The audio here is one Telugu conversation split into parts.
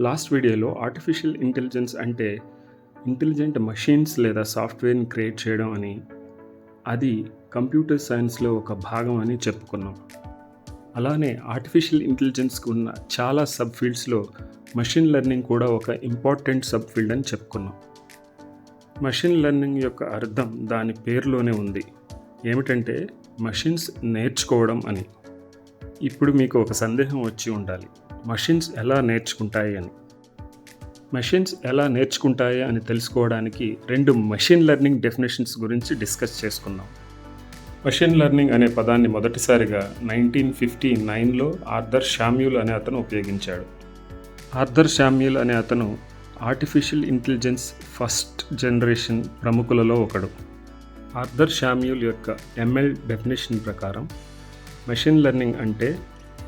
లాస్ట్ వీడియోలో ఆర్టిఫిషియల్ ఇంటెలిజెన్స్ అంటే ఇంటెలిజెంట్ మెషిన్స్ లేదా సాఫ్ట్వేర్ని క్రియేట్ చేయడం అని, అది కంప్యూటర్ సైన్స్లో ఒక భాగం అని చెప్పుకున్నాం. అలానే ఆర్టిఫిషియల్ ఇంటెలిజెన్స్కి ఉన్న చాలా సబ్ ఫీల్డ్స్లో మెషిన్ లెర్నింగ్ కూడా ఒక ఇంపార్టెంట్ సబ్ ఫీల్డ్ అని చెప్పుకున్నాం. మెషిన్ లెర్నింగ్ యొక్క అర్థం దాని పేరులోనే ఉంది. ఏమిటంటే మెషిన్స్ నేర్చుకోవడం అని. ఇప్పుడు మీకు ఒక సందేహం వచ్చి ఉండాలి, మెషిన్స్ ఎలా నేర్చుకుంటాయి అని. మెషిన్స్ ఎలా నేర్చుకుంటాయి అని తెలుసుకోవడానికి రెండు మెషిన్ లెర్నింగ్ డెఫినేషన్స్ గురించి డిస్కస్ చేసుకుందాం. మెషిన్ లెర్నింగ్ అనే పదాన్ని మొదటిసారిగా 1959లో ఆర్థర్ శామ్యూల్ అనే అతను ఉపయోగించాడు. ఆర్థర్ శామ్యూల్ అనే అతను ఆర్టిఫిషియల్ ఇంటెలిజెన్స్ ఫస్ట్ జనరేషన్ ప్రముఖులలో ఒకడు. ఆర్థర్ శామ్యూల్ యొక్క ఎంఎల్ డెఫినేషన్ ప్రకారం మెషిన్ లెర్నింగ్ అంటే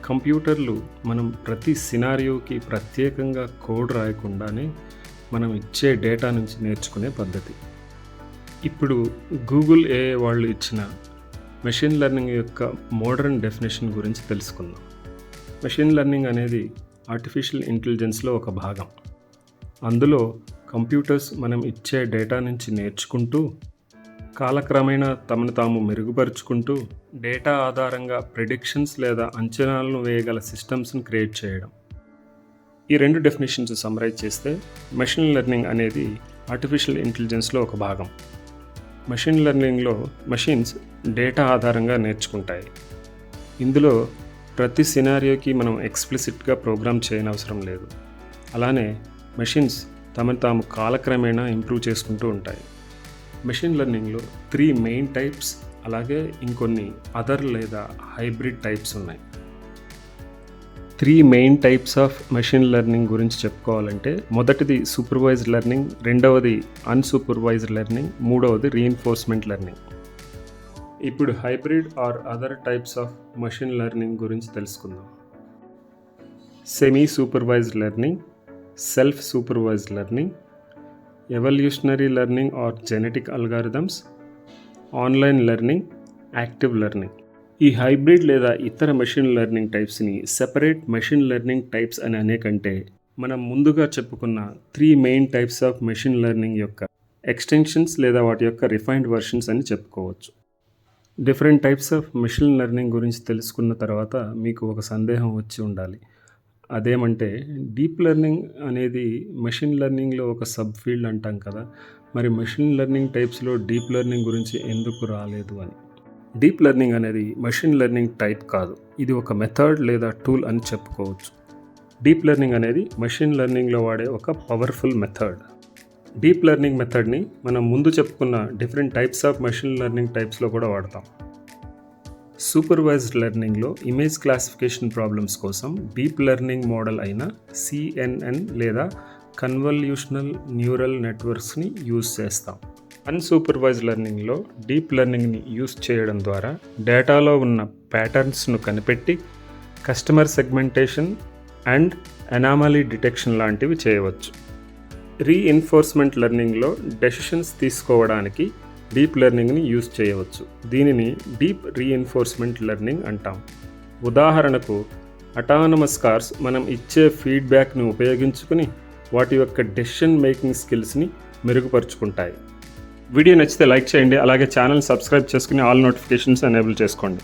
కంప్యూటర్లు మనం ప్రతి సినారియోకి ప్రత్యేకంగా కోడ్ రాయకుండానే మనం ఇచ్చే డేటా నుంచి నేర్చుకునే పద్ధతి. ఇప్పుడు గూగుల్ ఏఐ వాళ్ళు ఇచ్చిన మెషిన్ లెర్నింగ్ యొక్క మోడర్న్ డెఫినేషన్ గురించి తెలుసుకుందాం. మెషిన్ లెర్నింగ్ అనేది ఆర్టిఫిషియల్ ఇంటెలిజెన్స్లో ఒక భాగం. అందులో కంప్యూటర్స్ మనం ఇచ్చే డేటా నుంచి నేర్చుకుంటూ, కాలక్రమేణా తమను తాము మెరుగుపరుచుకుంటూ, డేటా ఆధారంగా ప్రిడిక్షన్స్ లేదా అంచనాలను వేయగల సిస్టమ్స్ని క్రియేట్ చేయడం. ఈ రెండు డెఫినేషన్స్ సమ్మరైజ్ చేస్తే మెషిన్ లెర్నింగ్ అనేది ఆర్టిఫిషియల్ ఇంటెలిజెన్స్లో ఒక భాగం. మెషిన్ లెర్నింగ్లో మెషిన్స్ డేటా ఆధారంగా నేర్చుకుంటాయి. ఇందులో ప్రతి సినారియోకి మనం ఎక్స్ప్లిసిట్గా ప్రోగ్రామ్ చేయనవసరం లేదు. అలానే మెషిన్స్ తమను తాము కాలక్రమేణా ఇంప్రూవ్ చేసుకుంటూ ఉంటాయి. మెషిన్ లెర్నింగ్లో 3 మెయిన్ టైప్స్, అలాగే ఇంకొన్ని అదర్ లేదా హైబ్రిడ్ టైప్స్ ఉన్నాయి. 3 main types of machine learning గురించి చెప్పుకోవాలంటే, మొదటిది సూపర్వైజ్డ్ లెర్నింగ్, రెండవది అన్సూపర్వైజ్డ్ లెర్నింగ్, మూడవది రీఇన్ఫోర్స్మెంట్ లెర్నింగ్. ఇప్పుడు hybrid or other types of machine learning గురించి తెలుసుకుందాం. Semi supervised learning, self supervised learning, evolutionary learning or genetic algorithms, online learning, active learning. ఈ హైబ్రిడ్ లేదా ఇతర మెషిన్ లెర్నింగ్ టైప్స్ని సెపరేట్ మెషిన్ లెర్నింగ్ టైప్స్ అని అనే కంటే, మనం ముందుగా చెప్పుకున్న 3 main types of machine learning యొక్క ఎక్స్టెన్షన్స్ లేదా వాటి యొక్క రిఫైన్డ్ వర్షన్స్ అని చెప్పుకోవచ్చు. Different types of machine learning గురించి తెలుసుకున్న తర్వాత మీకు ఒక సందేహం వచ్చి ఉండాలి. అదేమంటే, డీప్ లెర్నింగ్ అనేది మెషిన్ లెర్నింగ్లో ఒక సబ్ ఫీల్డ్ అంటాం కదా, మరి మెషిన్ లెర్నింగ్ టైప్స్లో డీప్ లెర్నింగ్ గురించి ఎందుకు రాలేదు అని. డీప్ లెర్నింగ్ అనేది మెషిన్ లెర్నింగ్ టైప్ కాదు, ఇది ఒక మెథడ్ లేదా టూల్ అని చెప్పుకోవచ్చు. డీప్ లెర్నింగ్ అనేది మెషిన్ లెర్నింగ్లో వాడే ఒక పవర్ఫుల్ మెథడ్. డీప్ లెర్నింగ్ మెథడ్ని మనం ముందు చెప్పుకున్న different types of machine learning టైప్స్లో కూడా వాడతాం. సూపర్వైజ్డ్ లెర్నింగ్లో ఇమేజ్ క్లాసిఫికేషన్ ప్రాబ్లమ్స్ కోసం డీప్ లెర్నింగ్ మోడల్ అయిన CNN లేదా కన్వల్యూషనల్ న్యూరల్ నెట్వర్క్స్ని యూజ్ చేస్తాం. అన్సూపర్వైజ్డ్ లెర్నింగ్లో డీప్ లెర్నింగ్ని యూజ్ చేయడం ద్వారా డేటాలో ఉన్న ప్యాటర్న్స్ను కనిపెట్టి customer segmentation and anomaly detection లాంటివి చేయవచ్చు. రీఇన్ఫోర్స్మెంట్ లెర్నింగ్లో డెసిషన్స్ తీసుకోవడానికి డీప్ లెర్నింగ్ని యూజ్ చేయవచ్చు. దీనిని డీప్ రీఇన్ఫోర్స్మెంట్ లెర్నింగ్ అంటాం. ఉదాహరణకు, అటానమస్ కార్స్ మనం ఇచ్చే ఫీడ్బ్యాక్ని ఉపయోగించుకుని వాటి యొక్క డెసిషన్ మేకింగ్ స్కిల్స్ని మెరుగుపరుచుకుంటాయి. వీడియో నచ్చితే లైక్ చేయండి, అలాగే ఛానల్ సబ్స్క్రైబ్ చేసుకుని ఆల్ నోటిఫికేషన్స్ ఎనేబుల్ చేసుకోండి.